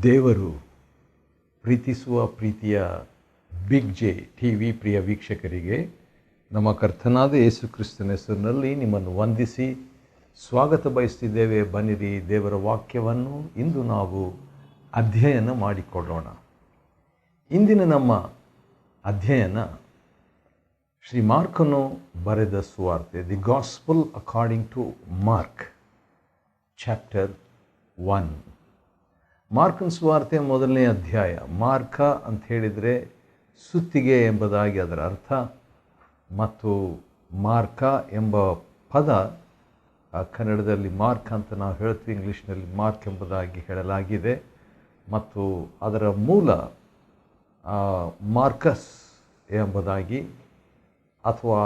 ದೇವರು ಪ್ರೀತಿಸುವ ಪ್ರೀತಿಯ ಬಿಗ್ ಜೆ ಟಿ ವಿ ಪ್ರಿಯ ವೀಕ್ಷಕರಿಗೆ ನಮ್ಮ ಕರ್ತನಾದ ಯೇಸು ಕ್ರಿಸ್ತನ ಹೆಸರಿನಲ್ಲಿ ನಿಮ್ಮನ್ನು ವಂದಿಸಿ ಸ್ವಾಗತ ಬಯಸ್ತಿದ್ದೇವೆ. ಬನ್ನಿರಿ, ದೇವರ ವಾಕ್ಯವನ್ನು ಇಂದು ನಾವು ಅಧ್ಯಯನ ಮಾಡಿಕೊಳ್ಳೋಣ. ಇಂದಿನ ನಮ್ಮ ಅಧ್ಯಯನ ಶ್ರೀ ಮಾರ್ಕನು ಬರೆದ ಸುವಾರ್ತೆ, the gospel according to Mark, chapter 1. ಮಾರ್ಕನ ಸುವಾರ್ತೆ ಮೊದಲನೇ ಅಧ್ಯಾಯ. ಮಾರ್ಕ ಅಂತ ಹೇಳಿದರೆ ಸುತ್ತಿಗೆ ಎಂಬುದಾಗಿ ಅದರ ಅರ್ಥ, ಮತ್ತು ಮಾರ್ಕ ಎಂಬ ಪದ ಕನ್ನಡದಲ್ಲಿ ಮಾರ್ಕ್ ಅಂತ ನಾವು ಹೇಳ್ತೀವಿ, ಇಂಗ್ಲೀಷ್ನಲ್ಲಿ ಮಾರ್ಕ್ ಎಂಬುದಾಗಿ ಹೇಳಲಾಗಿದೆ. ಮತ್ತು ಅದರ ಮೂಲ ಮಾರ್ಕಸ್ ಎಂಬುದಾಗಿ, ಅಥವಾ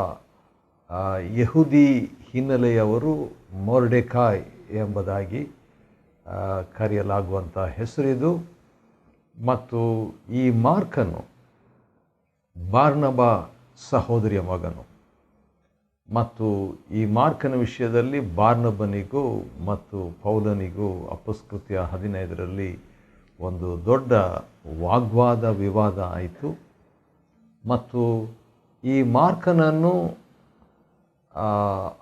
ಯಹೂದಿ ಹಿನ್ನೆಲೆಯವರು ಮೊರ್ಡೆಕಾಯ್ ಎಂಬುದಾಗಿ ಕರೆಯಲಾಗುವಂಥ ಹೆಸರಿದು. ಮತ್ತು ಈ ಮಾರ್ಕನು ಬಾರ್ನಬ ಸಹೋದರಿಯ ಮಗನು. ಮತ್ತು ಈ ಮಾರ್ಕನ ವಿಷಯದಲ್ಲಿ ಬಾರ್ನಬನಿಗೂ ಮತ್ತು ಪೌಲನಿಗೂ ಅಪೊಸ್ತಲಕೃತ್ಯ 15ರಲ್ಲಿ ಒಂದು ದೊಡ್ಡ ವಾಗ್ವಾದ ವಿವಾದ ಆಯಿತು. ಮತ್ತು ಈ ಮಾರ್ಕನನ್ನು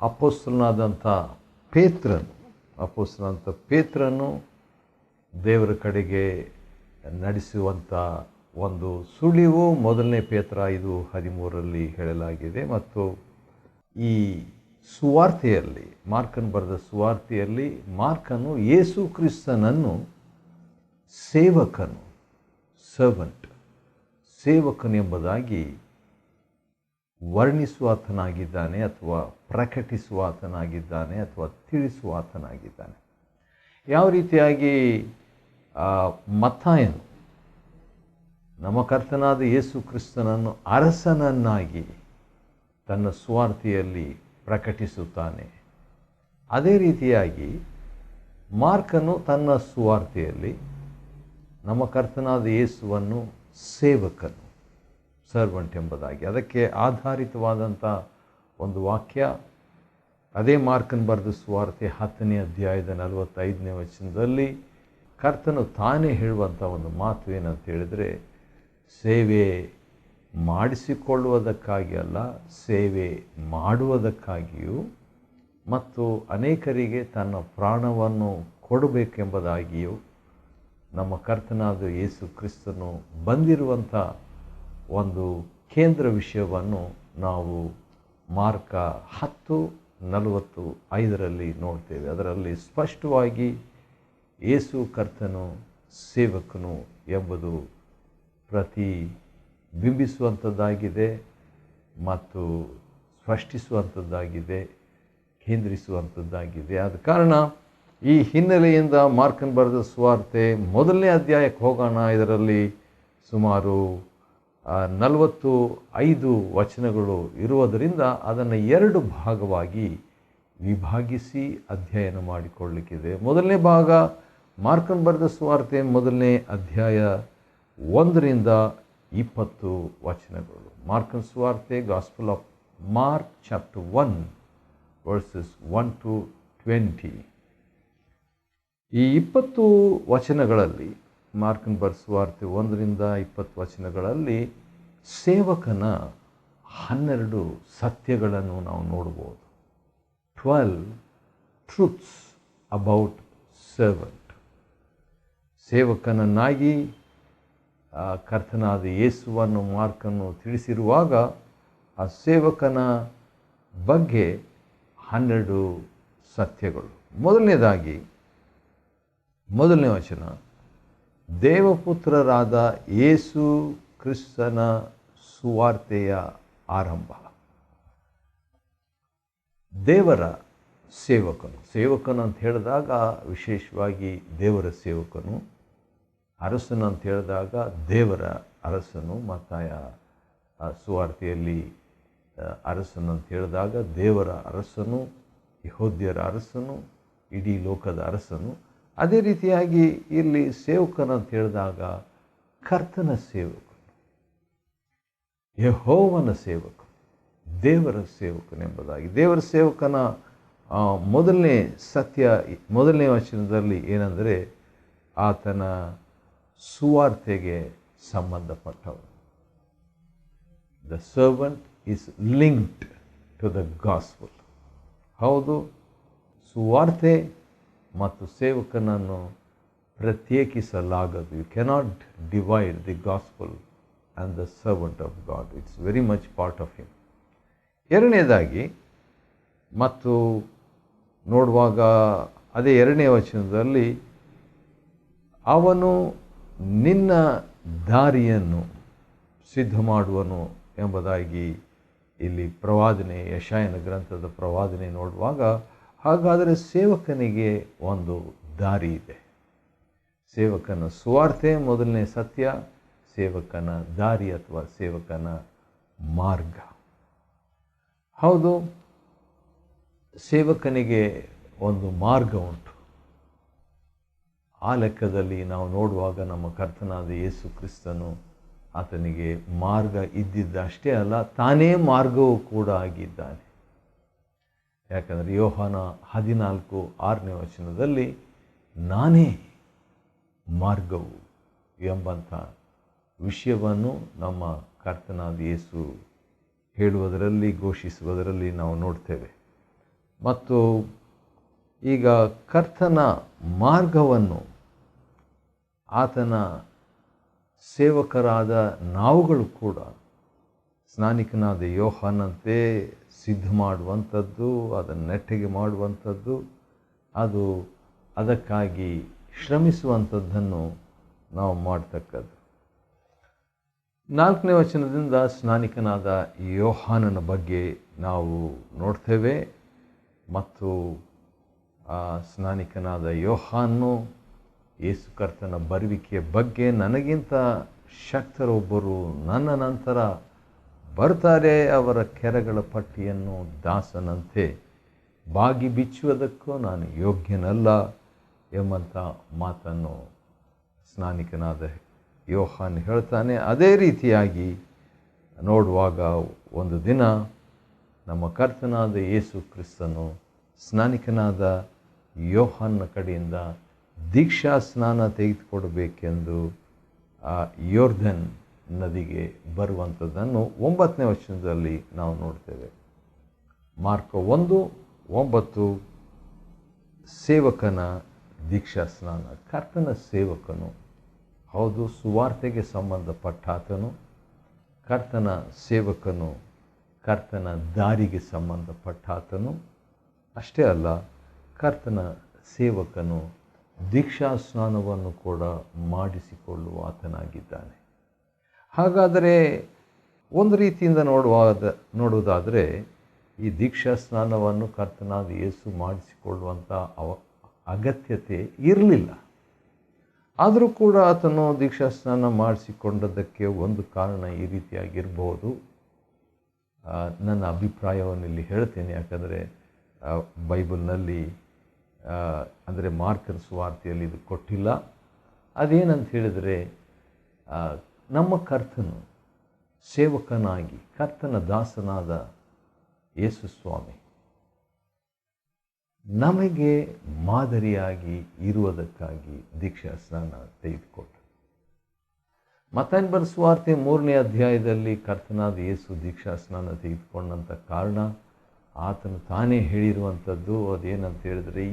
ಅಪೊಸ್ತಲನಾದಂಥ ಪೇತ್ರನು ದೇವರ ಕಡೆಗೆ ನಡೆಸುವಂಥ ಒಂದು ಸುಳಿವು ಮೊದಲನೇ ಪೇತ್ರ 5:13ರಲ್ಲಿ ಹೇಳಲಾಗಿದೆ. ಮತ್ತು ಈ ಸುವಾರ್ತೆಯಲ್ಲಿ, ಮಾರ್ಕನ್ ಬರೆದ ಸುವಾರ್ತೆಯಲ್ಲಿ ಮಾರ್ಕನು ಯೇಸು ಕ್ರಿಸ್ತನನ್ನು ಸೇವಕನು ಎಂಬುದಾಗಿ ವರ್ಣಿಸುವಾತನಾಗಿದ್ದಾನೆ, ಅಥವಾ ಪ್ರಕಟಿಸುವಾತನಾಗಿದ್ದಾನೆ, ಅಥವಾ ತಿಳಿಸುವಾತನಾಗಿದ್ದಾನೆ. ಯಾವ ರೀತಿಯಾಗಿ ಮತ್ತಾಯನು ನಮ್ಮ ಕರ್ತನಾದ ಯೇಸು ಕ್ರಿಸ್ತನನ್ನು ಅರಸನನ್ನಾಗಿ ತನ್ನ ಸುವಾರ್ತೆಯಲ್ಲಿ ಪ್ರಕಟಿಸುತ್ತಾನೆ, ಅದೇ ರೀತಿಯಾಗಿ ಮಾರ್ಕನು ತನ್ನ ಸುವಾರ್ತೆಯಲ್ಲಿ ನಮ್ಮ ಕರ್ತನಾದ ಯೇಸುವನ್ನು ಸೇವಕನು, ಸರ್ವಂಟ್ ಎಂಬುದಾಗಿ, ಅದಕ್ಕೆ ಆಧಾರಿತವಾದಂಥ ಒಂದು ವಾಕ್ಯ. ಅದೇ ಮಾರ್ಕನ್ ಬರೆದ ಸುವಾರ್ತೆ 10ನೇ ಅಧ್ಯಾಯದ 45ನೇ ವಚನದಲ್ಲಿ ಕರ್ತನು ತಾನೇ ಹೇಳುವಂಥ ಒಂದು ಮಾತು ಏನಂತ ಹೇಳಿದರೆ, ಸೇವೆ ಮಾಡಿಸಿಕೊಳ್ಳುವುದಕ್ಕಾಗಿ ಅಲ್ಲ, ಸೇವೆ ಮಾಡುವುದಕ್ಕಾಗಿಯೂ ಮತ್ತು ಅನೇಕರಿಗೆ ತನ್ನ ಪ್ರಾಣವನ್ನು ಕೊಡಬೇಕೆಂಬುದಾಗಿಯೂ ನಮ್ಮ ಕರ್ತನಾದ ಯೇಸು ಕ್ರಿಸ್ತನು ಬಂದಿರುವಂಥ ಒಂದು ಕೇಂದ್ರ ವಿಷಯವನ್ನು ನಾವು ಮಾರ್ಕ 10:45ರಲ್ಲಿ ನೋಡ್ತೇವೆ. ಅದರಲ್ಲಿ ಸ್ಪಷ್ಟವಾಗಿ ಯೇಸು ಕರ್ತನು ಸೇವಕನು ಎಂಬುದು ಪ್ರತಿಬಿಂಬಿಸುವಂಥದ್ದಾಗಿದೆ, ಮತ್ತು ಸ್ಪಷ್ಟಿಸುವಂಥದ್ದಾಗಿದೆ, ಕೇಂದ್ರಿಸುವಂಥದ್ದಾಗಿದೆ. ಆದ ಕಾರಣ ಈ ಹಿನ್ನೆಲೆಯಿಂದ ಮಾರ್ಕನ್ ಬರೆದ ಸುವಾರ್ತೆ ಮೊದಲನೇ ಅಧ್ಯಾಯಕ್ಕೆ ಹೋಗೋಣ. ಇದರಲ್ಲಿ ಸುಮಾರು 45 ವಚನಗಳು ಇರುವುದರಿಂದ ಅದನ್ನು 2 ಭಾಗವಾಗಿ ವಿಭಾಗಿಸಿ ಅಧ್ಯಯನ ಮಾಡಿಕೊಳ್ಳಲಿಕ್ಕಿದೆ. ಮೊದಲನೇ ಭಾಗ ಮಾರ್ಕನ್ ಬರೆದ ಸುವಾರ್ತೆ ಮೊದಲನೇ ಅಧ್ಯಾಯ 1ರಿಂದ 20 ವಚನಗಳು. ಮಾರ್ಕನ್ ಸುವಾರ್ತೆ, gospel of mark, chapter 1 versus 1 to 20. ಈ 20 ವಚನಗಳಲ್ಲಿ, ಮಾರ್ಕನ್ ಬರೆದ ಸುವಾರ್ತೆ 1ರಿಂದ 20 ವಚನಗಳಲ್ಲಿ ಸೇವಕನ 12 ಸತ್ಯಗಳನ್ನು ನಾವು ನೋಡ್ಬೋದು. 12 ಟ್ರೂತ್ಸ್ ಅಬೌಟ್ ಸರ್ವೆಂಟ್. ಸೇವಕನನ್ನಾಗಿ ಕರ್ತನಾದ ಯೇಸುವನ್ನು ಮಾರ್ಕನ್ನು ತಿಳಿಸಿರುವಾಗ ಆ ಸೇವಕನ ಬಗ್ಗೆ 12 ಸತ್ಯಗಳು. ಮೊದಲನೇದಾಗಿ, ಮೊದಲನೇ ವಚನ, ದೇವಪುತ್ರರಾದ ಯೇಸು ಕ್ರಿಸ್ತನ ಸುವಾರ್ತೆಯ ಆರಂಭ. ದೇವರ ಸೇವಕನು ಅಂತ ಹೇಳಿದಾಗ ವಿಶೇಷವಾಗಿ ದೇವರ ಸೇವಕನು, ಅರಸನು ಅಂತ ಹೇಳಿದಾಗ ದೇವರ ಅರಸನು. ಮತ್ತಾಯ ಸುವಾರ್ತೆಯಲ್ಲಿ ಅರಸನು ಅಂತ ಹೇಳಿದಾಗ ದೇವರ ಅರಸನು, ಯೆಹೂದ್ಯರ ಅರಸನು, ಇಡೀ ಲೋಕದ ಅರಸನು. ಅದೇ ರೀತಿಯಾಗಿ ಇಲ್ಲಿ ಸೇವಕನು ಅಂತ ಹೇಳಿದಾಗ ಕರ್ತನ ಸೇವಕನು, ಯೆಹೋವನ ಸೇವಕನು, ದೇವರ ಸೇವಕನೆಂಬುದಾಗಿ. ದೇವರ ಸೇವಕನ ಮೊದಲನೇ ಸತ್ಯ ಮೊದಲನೇ ವಚನದಲ್ಲಿ ಏನಂದರೆ, ಆತನ ಸುವಾರ್ತೆಗೆ ಸಂಬಂಧಪಟ್ಟವರು. The servant is linked to the gospel. ಹೌದು, ಸುವಾರ್ತೆ ಮತ್ತು ಸೇವಕನನ್ನು ಪ್ರತ್ಯೇಕಿಸಲಾಗದು. You cannot divide the gospel and the servant of God. It's very much part of him. ಎರಡನೇದಾಗಿ ಮತ್ತು ನೋಡುವಾಗ ಅದೇ 2ನೇ ವಚನದಲ್ಲಿ ಅವನು ನಿನ್ನ ದಾರಿಯನ್ನು ಸಿದ್ಧ ಮಾಡುವನು ಎಂಬುದಾಗಿ ಇಲ್ಲಿ ಪ್ರವಾದನೆ, ಯೆಶಾಯನ ಗ್ರಂಥದ ಪ್ರವಾದನೆ ನೋಡುವಾಗ, ಹಾಗಾದರೆ ಸೇವಕನಿಗೆ ಒಂದು ದಾರಿ ಇದೆ. ಸೇವಕನ ಸುವಾರ್ತೆ ಮೊದಲನೇ ಸತ್ಯ, ಸೇವಕನ ದಾರಿ ಅಥವಾ ಸೇವಕನ ಮಾರ್ಗ. ಹೌದು, ಸೇವಕನಿಗೆ ಒಂದು ಮಾರ್ಗ ಉಂಟು. ಆ ಲೆಕ್ಕದಲ್ಲಿ ನಾವು ನೋಡುವಾಗ ನಮ್ಮ ಕರ್ತನಾದ ಯೇಸು ಕ್ರಿಸ್ತನು ಆತನಿಗೆ ಮಾರ್ಗ ಇದ್ದಿದ್ದಷ್ಟೇ ಅಲ್ಲ, ತಾನೇ ಮಾರ್ಗವೂ ಕೂಡ ಆಗಿದ್ದಾನೆ. ಯಾಕಂದರೆ ಯೋಹಾನ 14:6ನೇ ವಚನದಲ್ಲಿ ನಾನೇ ಮಾರ್ಗವು ಎಂಬಂಥ ವಿಷಯವನ್ನು ನಮ್ಮ ಕರ್ತನಾದ ಯೇಸು ಹೇಳುವುದರಲ್ಲಿ, ಘೋಷಿಸುವುದರಲ್ಲಿ ನಾವು ನೋಡ್ತೇವೆ. ಮತ್ತು ಈಗ ಕರ್ತನ ಮಾರ್ಗವನ್ನು ಆತನ ಸೇವಕರಾದ ನಾವುಗಳು ಕೂಡ ಸ್ನಾನಿಕನಾದ ಯೋಹಾನಂತೆ ಸಿದ್ಧ ಮಾಡುವಂಥದ್ದು, ಅದನ್ನು ನೆಟ್ಟಗೆ ಮಾಡುವಂಥದ್ದು, ಅದಕ್ಕಾಗಿ ಶ್ರಮಿಸುವಂಥದ್ದನ್ನು ನಾವು ಮಾಡ್ತಕ್ಕದ್ದು. 4ನೇ ವಚನದಿಂದ ಸ್ನಾನಿಕನಾದ ಯೋಹಾನನ ಬಗ್ಗೆ ನಾವು ನೋಡ್ತೇವೆ. ಮತ್ತು ಆ ಸ್ನಾನಿಕನಾದ ಯೋಹಾನು ಯೇಸು ಕರ್ತನ ಬರುವಿಕೆಯ ಬಗ್ಗೆ, ನನಗಿಂತ ಶಕ್ತರೊಬ್ಬರು ನನ್ನ ನಂತರ ಬರ್ತಾರೆ, ಅವರ ಕೆರಗಳ ಪಟ್ಟಿಯನ್ನು ದಾಸನಂತೆ ಬಾಗಿ ಬಿಚ್ಚುವುದಕ್ಕೂ ನಾನು ಯೋಗ್ಯನಲ್ಲ ಎಂಬಂಥ ಮಾತನ್ನು ಸ್ನಾನಿಕನಾದ ಯೋಹಾನ್ ಹೇಳ್ತಾನೆ. ಅದೇ ರೀತಿಯಾಗಿ ನೋಡುವಾಗ ಒಂದು ದಿನ ನಮ್ಮ ಕರ್ತನಾದ ಯೇಸು ಕ್ರಿಸ್ತನು ಸ್ನಾನಿಕನಾದ ಯೋಹಾನ್ನ ಕಡೆಯಿಂದ ದೀಕ್ಷಾ ಸ್ನಾನ ತೆಗೆದುಕೊಡಬೇಕೆಂದು ಆ ಯೋರ್ಧನ್ ನದಿಗೆ ಬರುವಂಥದ್ದನ್ನು 9ನೇ ವಚನದಲ್ಲಿ ನಾವು ನೋಡ್ತೇವೆ. ಮಾರ್ಕ 1:9 ಸೇವಕನ ದೀಕ್ಷಾ ಸ್ನಾನ. ಕರ್ತನ ಸೇವಕನು, ಹೌದು, ಸುವಾರ್ತೆಗೆ ಸಂಬಂಧಪಟ್ಟಾತನು. ಕರ್ತನ ಸೇವಕನು ಕರ್ತನ ದಾರಿಗೆ ಸಂಬಂಧಪಟ್ಟಾತನು. ಅಷ್ಟೇ ಅಲ್ಲ, ಕರ್ತನ ಸೇವಕನು ದೀಕ್ಷಾ ಸ್ನಾನವನ್ನು ಕೂಡ ಮಾಡಿಸಿಕೊಳ್ಳುವ ಆತನಾಗಿದ್ದಾನೆ. ಹಾಗಾದರೆ ಒಂದು ರೀತಿಯಿಂದ ನೋಡುವುದಾದರೆ ಈ ದೀಕ್ಷಾ ಸ್ನಾನವನ್ನು ಕರ್ತನಾದ ಯೇಸು ಮಾಡಿಸಿಕೊಳ್ಳುವಂಥ ಅಗತ್ಯತೆ ಇರಲಿಲ್ಲ. ಆದರೂ ಕೂಡ ಆತನು ದೀಕ್ಷಾ ಸ್ನಾನ ಮಾಡಿಸಿಕೊಂಡದ್ದಕ್ಕೆ ಒಂದು ಕಾರಣ ಈ ರೀತಿಯಾಗಿರ್ಬೋದು. ನನ್ನ ಅಭಿಪ್ರಾಯವನ್ನು ಇಲ್ಲಿ ಹೇಳ್ತೇನೆ. ಯಾಕಂದರೆ ಬೈಬಲ್ನಲ್ಲಿ ಅಂದರೆ ಮಾರ್ಕನ ಸುವಾರ್ತೆಯಲ್ಲಿ ಇದು ಕೊಟ್ಟಿಲ್ಲ. ಅದೇನಂತ ಹೇಳಿದರೆ, ನಮ್ಮ ಕರ್ತನು ಸೇವಕನಾಗಿ ಕರ್ತನ ದಾಸನಾದ ಯೇಸು ಸ್ವಾಮಿ ನಮಗೆ ಮಾದರಿಯಾಗಿ ಇರುವುದಕ್ಕಾಗಿ ದೀಕ್ಷಾ ಸ್ನಾನ ತೆಗೆದುಕೊಟ್ಟು. ಮತ್ತಾಯನ ಬರೆದ ಸುವಾರ್ತೆ 3ನೇ ಅಧ್ಯಾಯದಲ್ಲಿ ಕರ್ತನಾದ ಯೇಸು ದೀಕ್ಷಾ ಸ್ನಾನ ತೆಗೆದುಕೊಂಡಂಥ ಕಾರಣ ಆತನು ತಾನೇ ಹೇಳಿರುವಂಥದ್ದು. ಅದೇನಂತ ಹೇಳಿದರೆ,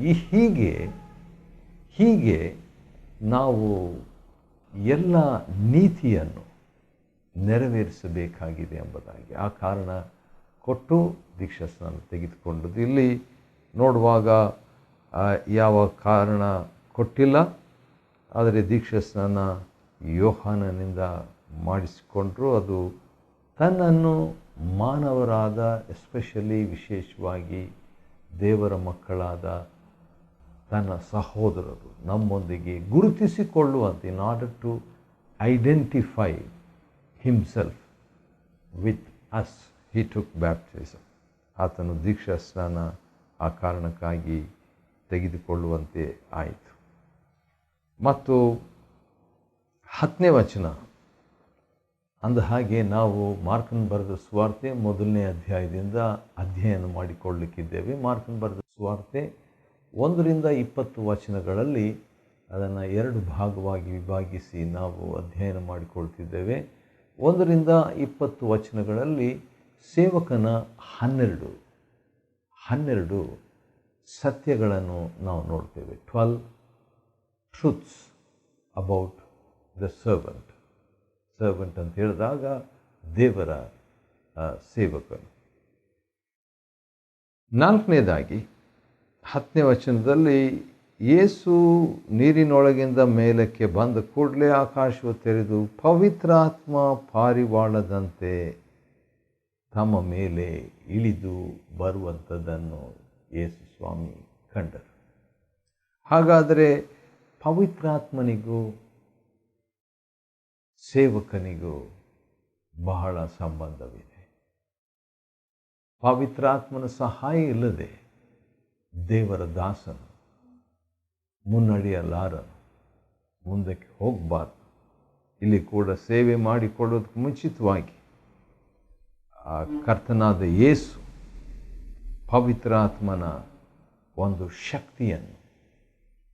ಹೀಗೆ ನಾವು ಎಲ್ಲ ನೀತಿಯನ್ನು ನೆರವೇರಿಸಬೇಕಾಗಿದೆ ಎಂಬುದಾಗಿ ಆ ಕಾರಣ ಕೊಟ್ಟು ದೀಕ್ಷಾ ಸ್ನಾನ ತೆಗೆದುಕೊಂಡದ್ದು. ಇಲ್ಲಿ ನೋಡುವಾಗ ಯಾವ ಕಾರಣ ಕೊಟ್ಟಿಲ್ಲ, ಆದರೆ ದೀಕ್ಷಾ ಸ್ನಾನ ಯೋಹಾನನಿಂದ ಮಾಡಿಸಿಕೊಂಡ್ರು. ಅದು ತನ್ನನ್ನು ಮಾನವರಾದ, ಎಸ್ಪೆಷಲಿ ವಿಶೇಷವಾಗಿ ದೇವರ ಮಕ್ಕಳಾದ ತನ್ನ ಸಹೋದರರು ನಮ್ಮೊಂದಿಗೆ ಗುರುತಿಸಿಕೊಳ್ಳುವಂತೆ, in order to identify himself with us he took baptism. ಆತನು ದೀಕ್ಷಾ ಸ್ನಾನ ಆ ಕಾರಣಕ್ಕಾಗಿ ತೆಗೆದುಕೊಳ್ಳುವಂತೆ ಆಯಿತು. ಮತ್ತು 10ನೇ ವಚನ, ಅಂದ ಹಾಗೆ ನಾವು ಮಾರ್ಕನ ಬರೆದ ಸುವಾರ್ತೆ 1ನೇ ಅಧ್ಯಾಯದಿಂದ ಅಧ್ಯಯನ ಮಾಡಿಕೊಳ್ಳಲಿಕ್ಕಿದ್ದೇವೆ. ಮಾರ್ಕನ ಬರೆದ ಸುವಾರ್ತೆ 1ರಿಂದ 20 ವಚನಗಳಲ್ಲಿ ಅದನ್ನು 2 ಭಾಗವಾಗಿ ವಿಭಾಗಿಸಿ ನಾವು ಅಧ್ಯಯನ ಮಾಡಿಕೊಳ್ತಿದ್ದೇವೆ. 1ರಿಂದ 20 ವಚನಗಳಲ್ಲಿ ಸೇವಕನ 12 ಸತ್ಯಗಳನ್ನು ನಾವು ನೋಡ್ತೇವೆ. 12 truths about the servant. Servant ಅಂತ ಹೇಳಿದಾಗ ದೇವರ ಸೇವಕನು. 4ನೇದಾಗಿ 10ನೇ ವಚನದಲ್ಲಿ ಯೇಸು ನೀರಿನೊಳಗಿಂದ ಮೇಲಕ್ಕೆ ಬಂದ ಕೂಡಲೇ ಆಕಾಶವು ತೆರೆದು ಪವಿತ್ರಾತ್ಮ ಪಾರಿವಾಳದಂತೆ ತಮ್ಮ ಮೇಲೆ ಇಳಿದು ಬರುವಂಥದ್ದನ್ನು ಯೇಸು ಸ್ವಾಮಿ ಕಂಡರು. ಹಾಗಾದರೆ ಪವಿತ್ರಾತ್ಮನಿಗೂ ಸೇವಕನಿಗೂ ಬಹಳ ಸಂಬಂಧವಿದೆ. ಪವಿತ್ರಾತ್ಮನ ಸಹಾಯ ಇಲ್ಲದೆ ದೇವರ ದಾಸನು ಮುನ್ನಡೆಯಲಾರನು, ಮುಂದಕ್ಕೆ ಹೋಗಬಾರ್ದು. ಇಲ್ಲಿ ಕೂಡ ಸೇವೆ ಮಾಡಿಕೊಳ್ಳೋದಕ್ಕೆ ಮುಂಚಿತವಾಗಿ ಆ ಕರ್ತನಾದ ಯೇಸು ಪವಿತ್ರಾತ್ಮನ ಒಂದು ಶಕ್ತಿಯನ್ನು,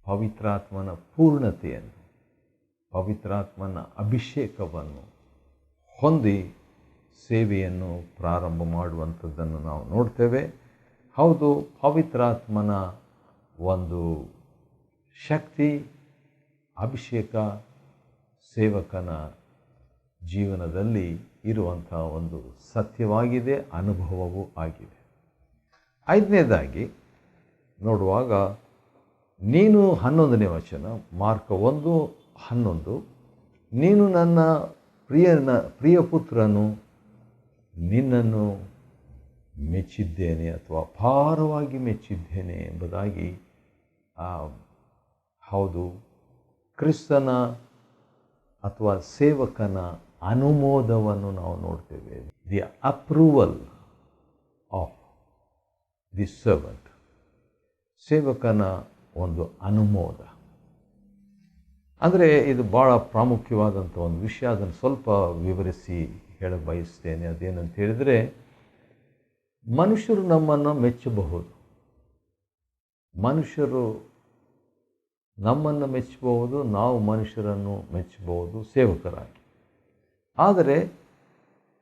ಪವಿತ್ರಾತ್ಮನ ಪೂರ್ಣತೆಯನ್ನು, ಪವಿತ್ರಾತ್ಮನ ಅಭಿಷೇಕವನ್ನು ಹೊಂದಿ ಸೇವೆಯನ್ನು ಪ್ರಾರಂಭ ಮಾಡುವಂಥದ್ದನ್ನು ನಾವು ನೋಡ್ತೇವೆ. ಹೌದು, ಪವಿತ್ರಾತ್ಮನ ಒಂದು ಶಕ್ತಿ, ಅಭಿಷೇಕ ಸೇವಕನ ಜೀವನದಲ್ಲಿ ಇರುವಂಥ ಒಂದು ಸತ್ಯವಾಗಿದೆ, ಅನುಭವವೂ ಆಗಿದೆ. 5ನೇದಾಗಿ ನೋಡುವಾಗ ನೀನು 11ನೇ ವಚನ, ಮಾರ್ಕ 1:11, ನೀನು ನನ್ನ ಪ್ರಿಯ ಪುತ್ರನು, ನಿನ್ನನ್ನು ಮೆಚ್ಚಿದ್ದೇನೆ ಅಥವಾ ಅಪಾರವಾಗಿ ಮೆಚ್ಚಿದ್ದೇನೆ ಎಂಬುದಾಗಿ ಹೌದು, ಕ್ರಿಸ್ತನ ಅಥವಾ ಸೇವಕನ ಅನುಮೋದವನ್ನು ನಾವು ನೋಡ್ತೇವೆ. The approval of the servant, ಸೇವಕನ ಒಂದು ಅನುಮೋದ. ಅಂದರೆ ಇದು ಭಾಳ ಪ್ರಾಮುಖ್ಯವಾದಂಥ ಒಂದು ವಿಷಯ. ಅದನ್ನು ಸ್ವಲ್ಪ ವಿವರಿಸಿ ಹೇಳ ಬಯಸ್ತೇನೆ. ಅದೇನಂತ ಹೇಳಿದರೆ, ಮನುಷ್ಯರು ನಮ್ಮನ್ನು ಮೆಚ್ಚಬಹುದು, ಮನುಷ್ಯರು ನಮ್ಮನ್ನು ಮೆಚ್ಚಬಹುದು, ನಾವು ಮನುಷ್ಯರನ್ನು ಮೆಚ್ಚಬಹುದು ಸೇವಕರಾಗಿ. ಆದರೆ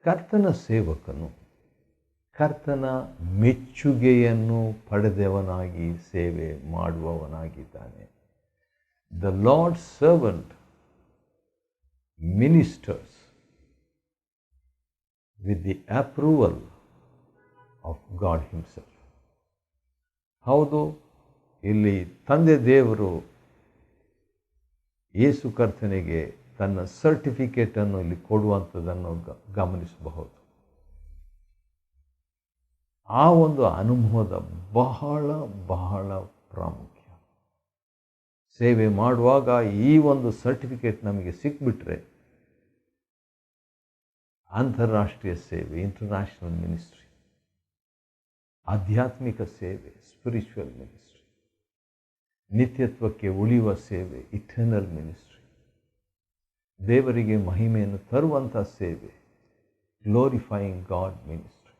ಕರ್ತನ ಸೇವಕನು ಕರ್ತನ ಮೆಚ್ಚುಗೆಯನ್ನು ಪಡೆದವನಾಗಿ ಸೇವೆ ಮಾಡುವವನಾಗಿದ್ದಾನೆ. The Lord's servant ministers with the approval of God himself. ಹೌದು, ಇಲ್ಲಿ ತಂದೆ ದೇವರು ಯೇಸು ಕರ್ತನಿಗೆ ತನ್ನ ಸರ್ಟಿಫಿಕೇಟನ್ನು ಇಲ್ಲಿ ಕೊಡುವಂಥದ್ದನ್ನು ಗಮನಿಸಬಹುದು. ಆ ಒಂದು ಅನುಮೋದ ಬಹಳ ಬಹಳ ಪ್ರಾಮುಖ್ಯ. ಸೇವೆ ಮಾಡುವಾಗ ಈ ಒಂದು ಸರ್ಟಿಫಿಕೇಟ್ ನಮಗೆ ಸಿಕ್ಬಿಟ್ರೆ ಅಂತಾರಾಷ್ಟ್ರೀಯ ಸೇವೆ, ಇಂಟರ್ನ್ಯಾಷನಲ್ ಮಿನಿಸ್ಟ್ರಿ, ಆಧ್ಯಾತ್ಮಿಕ ಸೇವೆ, ಸ್ಪಿರಿಚುವಲ್ ಮಿನಿಸ್ಟ್ರಿ, ನಿತ್ಯತ್ವಕ್ಕೆ ಉಳಿಯುವ ಸೇವೆ, ಇಟರ್ನಲ್ ಮಿನಿಸ್ಟ್ರಿ, ದೇವರಿಗೆ ಮಹಿಮೆಯನ್ನು ತರುವಂಥ ಸೇವೆ, ಗ್ಲೋರಿಫೈಯಿಂಗ್ ಗಾಡ್ ಮಿನಿಸ್ಟ್ರಿ,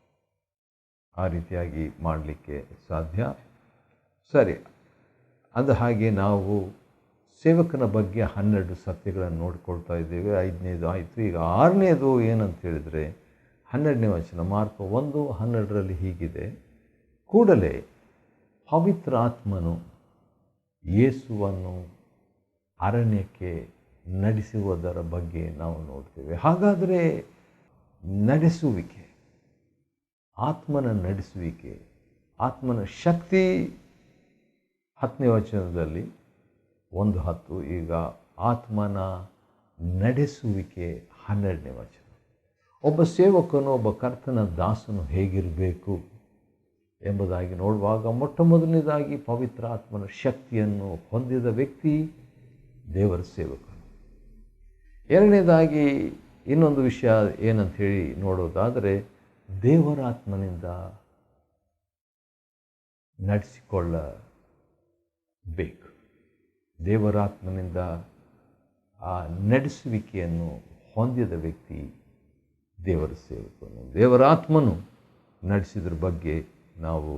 ಆ ರೀತಿಯಾಗಿ ಮಾಡಲಿಕ್ಕೆ ಸಾಧ್ಯ. ಸರಿ, ಅಂದ ಹಾಗೆ ನಾವು ಸೇವಕನ ಬಗ್ಗೆ 12 ಸತ್ಯಗಳನ್ನು ನೋಡಿಕೊಳ್ತಾ ಇದ್ದೇವೆ. 5ನೇದು ಆಯಿತು. ಈಗ 6ನೇದು ಏನಂತ ಹೇಳಿದರೆ 12ನೇ ವಚನ, ಮಾರ್ಕ 1:12 ಹೀಗಿದೆ, ಕೂಡಲೇ ಪವಿತ್ರ ಆತ್ಮನು ಯೇಸುವನ್ನು ಅರಣ್ಯಕ್ಕೆ ನಡೆಸುವುದರ ಬಗ್ಗೆ ನಾವು ನೋಡ್ತೇವೆ. ಹಾಗಾದರೆ ನಡೆಸುವಿಕೆ, ಆತ್ಮನ ನಡೆಸುವಿಕೆ, ಆತ್ಮನ ಶಕ್ತಿ 10ನೇ ವಚನದಲ್ಲಿ 1:10. ಈಗ ಆತ್ಮನ ನಡೆಸುವಿಕೆ 12ನೇ ವಚನ. ಒಬ್ಬ ಸೇವಕನು, ಒಬ್ಬ ಕರ್ತನ ದಾಸನು ಹೇಗಿರಬೇಕು ಎಂಬುದಾಗಿ ನೋಡುವಾಗ ಮೊಟ್ಟ ಮೊದಲನೇದಾಗಿ ಪವಿತ್ರ ಆತ್ಮನ ಶಕ್ತಿಯನ್ನು ಹೊಂದಿದ ವ್ಯಕ್ತಿ ದೇವರ ಸೇವಕನು. 2ನೇದಾಗಿ ಇನ್ನೊಂದು ವಿಷಯ ಏನಂತ ಹೇಳಿ ನೋಡೋದಾದರೆ, ದೇವರಾತ್ಮನಿಂದ ನಡೆಸಿಕೊಳ್ಳಬೇಕು. ದೇವರಾತ್ಮನಿಂದ ಆ ನಡೆಸುವಿಕೆಯನ್ನು ಹೊಂದಿದ ವ್ಯಕ್ತಿ ದೇವರ ಸೇವಕನು. ದೇವರಾತ್ಮನು ನಡೆಸಿದ್ರ ಬಗ್ಗೆ ನಾವು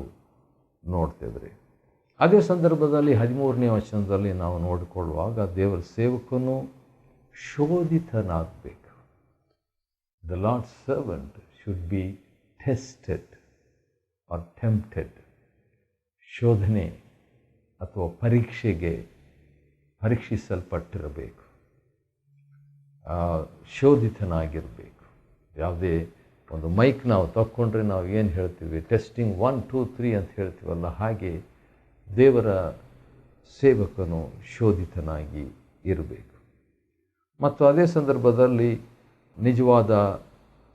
ನೋಡ್ತೇವೆ. ಅದೇ ಸಂದರ್ಭದಲ್ಲಿ 13ನೇ ವಚನದಲ್ಲಿ ನಾವು ನೋಡಿಕೊಳ್ಳುವಾಗ ದೇವರ ಸೇವಕನು ಶೋಧಿತನಾಗಬೇಕು. The Lord's servant should be tested or tempted. ಶೋಧನೆ ಅಥವಾ ಪರೀಕ್ಷಿಸಲ್ಪಟ್ಟಿರಬೇಕು, ಶೋಧಿತನಾಗಿರಬೇಕು. ಯಾವುದೇ ಒಂದು ಮೈಕ್ ನಾವು ತಕ್ಕೊಂಡ್ರೆ ನಾವು ಏನು ಹೇಳ್ತೀವಿ, ಟೆಸ್ಟಿಂಗ್ 1 2 3 ಅಂತ ಹೇಳ್ತೀವಲ್ಲ, ಹಾಗೆ ದೇವರ ಸೇವಕನು ಶೋಧಿತನಾಗಿ ಇರಬೇಕು. ಮತ್ತು ಅದೇ ಸಂದರ್ಭದಲ್ಲಿ ನಿಜವಾದ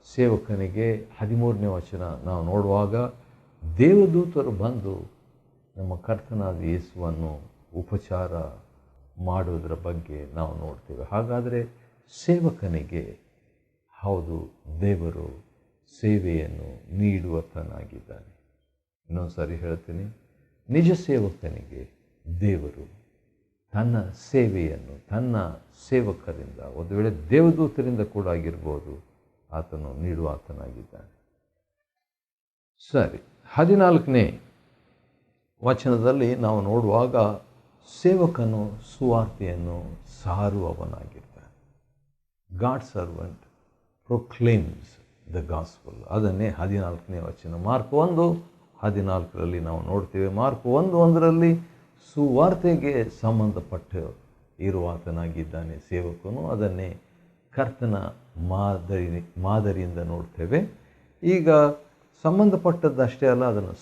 ಸೇವಕನಿಗೆ 13ನೇ ವಚನ ನಾವು ನೋಡುವಾಗ ದೇವದೂತರು ಬಂದು ನಮ್ಮ ಕರ್ತನಾದ ಯೇಸುವನ್ನು ಉಪಚಾರ ಮಾಡುವುದರ ಬಗ್ಗೆ ನಾವು ನೋಡ್ತೇವೆ. ಹಾಗಾದರೆ ಸೇವಕನಿಗೆ ಹೌದು, ದೇವರು ಸೇವೆಯನ್ನು ನೀಡುವತನಾಗಿದ್ದಾನೆ. ಇನ್ನೊಂದು ಸಾರಿ ಹೇಳ್ತೀನಿ, ನಿಜ ಸೇವಕನಿಗೆ ದೇವರು ತನ್ನ ಸೇವೆಯನ್ನು ತನ್ನ ಸೇವಕರಿಂದ, ಒಂದು ವೇಳೆ ದೇವದೂತರಿಂದ ಕೂಡ ಆಗಿರ್ಬೋದು, ಆತನು ನೀಡುವಾತನಾಗಿದ್ದಾನೆ. ಸರಿ, 14ನೇ ವಚನದಲ್ಲಿ ನಾವು ನೋಡುವಾಗ ಸೇವಕನು ಸುವಾರ್ತೆಯನ್ನು ಸಾರುವವನಾಗಿರ್ತಾನೆ. God servant proclaims the gospel. ಅದನ್ನೇ 14ನೇ ವಚನ ಮಾರ್ಕ್ 1:14 ನಾವು ನೋಡ್ತೇವೆ. ಮಾರ್ಕ್ 1:1 ಸುವಾರ್ತೆಗೆ ಸಂಬಂಧಪಟ್ಟ ಇರುವಾತನಾಗಿದ್ದಾನೆ ಸೇವಕನು. ಅದನ್ನೇ ಕರ್ತನ ಮಾದರಿಯಿಂದ ನೋಡ್ತೇವೆ. ಈಗ ಸಂಬಂಧಪಟ್ಟದ್ದಷ್ಟೇ ಅಲ್ಲ, ಅದನ್ನು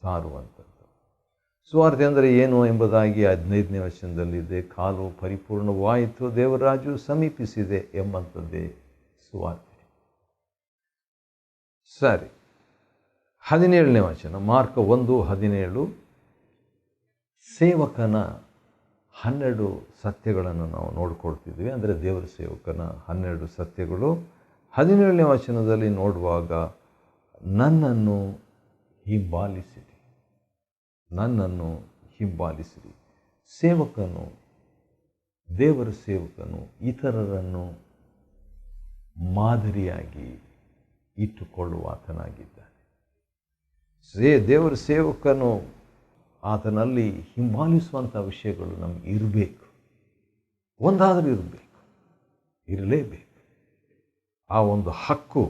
ಸಾರುವಂಥದ್ದು. ಸುವಾರ್ತೆ ಅಂದರೆ ಏನು ಎಂಬುದಾಗಿ 15ನೇ ವಚನದಲ್ಲಿದೆ. ಕಾಲು ಪರಿಪೂರ್ಣವಾಯಿತು, ದೇವರಾಜು ಸಮೀಪಿಸಿದೆ ಎಂಬಂಥದ್ದೇ ಸುವಾರ್ತೆ. ಸರಿ, 17ನೇ ವಚನ ಮಾರ್ಕ್ 1:17 ಸೇವಕನ 12 ಸತ್ಯಗಳನ್ನು ನಾವು ನೋಡಿಕೊಳ್ತಿದ್ವಿ. ಅಂದರೆ ದೇವರ ಸೇವಕನ 12 ಸತ್ಯಗಳು. 17ನೇ ವಚನದಲ್ಲಿ ನೋಡುವಾಗ ನನ್ನನ್ನು ಹಿಂಬಾಲಿಸಿರಿ. ಸೇವಕನು, ದೇವರ ಸೇವಕನು ಇತರರನ್ನು ಮಾದರಿಯಾಗಿ ಇಟ್ಟುಕೊಳ್ಳುವಾತನಾಗಿದ್ದಾನೆ. ದೇವರ ಸೇವಕನು ಆತನಲ್ಲಿ ಹಿಂಬಾಲಿಸುವಂಥ ವಿಷಯಗಳು ನಮಗೆ ಇರಬೇಕು. ಒಂದಾದರೂ ಇರಲೇಬೇಕು. ಆ ಒಂದು ಹಕ್ಕು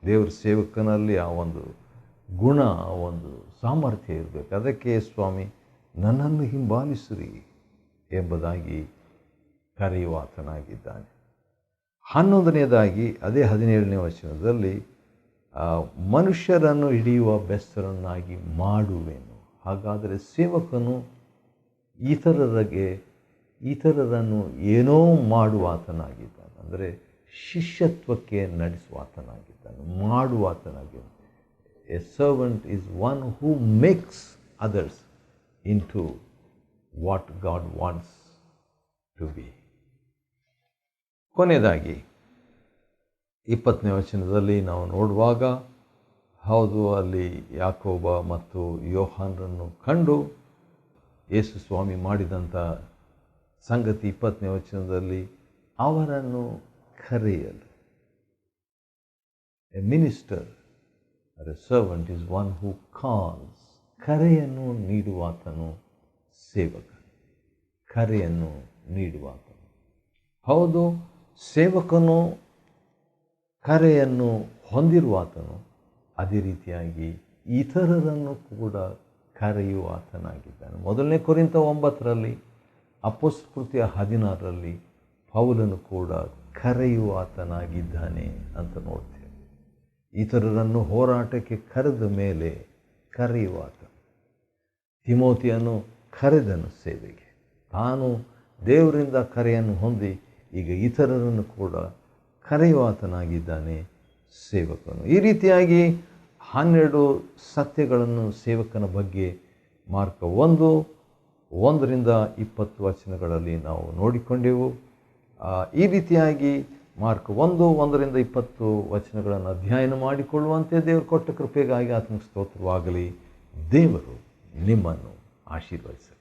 ದೇವರ ಸೇವಕನಲ್ಲಿ, ಆ ಒಂದು ಗುಣ, ಆ ಒಂದು ಸಾಮರ್ಥ್ಯ ಇರಬೇಕು. ಅದಕ್ಕೆ ಸ್ವಾಮಿ ನನ್ನನ್ನು ಹಿಂಬಾಲಿಸಿರಿ ಎಂಬುದಾಗಿ ಕರೆಯುವಾತನಾಗಿದ್ದಾನೆ. 11ನೇದಾಗಿ ಅದೇ 17ನೇ ವಚನದಲ್ಲಿ ಮನುಷ್ಯರನ್ನು ಹಿಡಿಯುವ ಬೆಸ್ತರನ್ನಾಗಿ ಮಾಡುವೆನು. ಹಾಗಾದರೆ ಸೇವಕನು ಇತರರನ್ನು ಏನೋ ಮಾಡುವಾತನಾಗಿದ್ದಾನೆ. ಅಂದರೆ ಶಿಷ್ಯತ್ವಕ್ಕೆ ನಡೆಸುವಾತನಾಗಿದ್ದಾನೆ, ಮಾಡುವಾತನಾಗಿದ್ದಾನೆ. A servant is one who makes others into what God wants to be. ಕೊನೆಯದಾಗಿ 20ನೇ ವಚನದಲ್ಲಿ ನಾವು ನೋಡುವಾಗ ಹೌದು, ಅಲ್ಲಿ ಯಾಕೋಬ ಮತ್ತು ಯೋಹಾನರನ್ನು ಕಂಡು ಯೇಸು ಸ್ವಾಮಿ ಮಾಡಿದಂಥ ಸಂಗತಿ 20ನೇ ವಚನದಲ್ಲಿ ಅವರನ್ನು ಕರೆಯಲು. A minister or a servant is one who calls. ಕರೆಯನ್ನು ನೀಡುವಾತನು ಸೇವಕನು, ಕರೆಯನ್ನು ನೀಡುವಾತನು. ಹೌದು, ಸೇವಕನು ಕರೆಯನ್ನು ಹೊಂದಿರುವಾತನು, ಅದೇ ರೀತಿಯಾಗಿ ಇತರರನ್ನು ಕೂಡ ಕರೆಯುವಾತನಾಗಿದ್ದಾನೆ. 1 ಕೊರಿಂಥ 9 ಅಪೊಸ್ತಲ ಕೃತ್ಯ 16 ಪೌಲನು ಕೂಡ ಕರೆಯುವಾತನಾಗಿದ್ದಾನೆ ಅಂತ ನೋಡ್ತೇವೆ. ಇತರರನ್ನು ಹೋರಾಟಕ್ಕೆ ಕರೆದ ಮೇಲೆ ಕರೆಯುವಾತ. ತಿಮೋತಿಯನ್ನು ಕರೆದನು ಸೇವೆಗೆ. ತಾನು ದೇವರಿಂದ ಕರೆಯನ್ನು ಹೊಂದಿ ಈಗ ಇತರರನ್ನು ಕೂಡ ಕರೆಯುವಾತನಾಗಿದ್ದಾನೆ ಸೇವಕನು. ಈ ರೀತಿಯಾಗಿ 12 ಸತ್ಯಗಳನ್ನು ಸೇವಕನ ಬಗ್ಗೆ ಮಾರ್ಕ್ 1:1-20 ವಚನಗಳಲ್ಲಿ ನಾವು ನೋಡಿಕೊಂಡೆವು. ಈ ರೀತಿಯಾಗಿ ಮಾರ್ಕ್ 1:1-20 ವಚನಗಳನ್ನು ಅಧ್ಯಯನ ಮಾಡಿಕೊಳ್ಳುವಂತೆ ದೇವರು ಕೊಟ್ಟ ಕೃಪೆಗಾಗಿ ಆತ್ಮ ಸ್ತೋತ್ರವಾಗಲಿ. ದೇವರು ನಿಮ್ಮನ್ನು ಆಶೀರ್ವದಿಸಲಿ.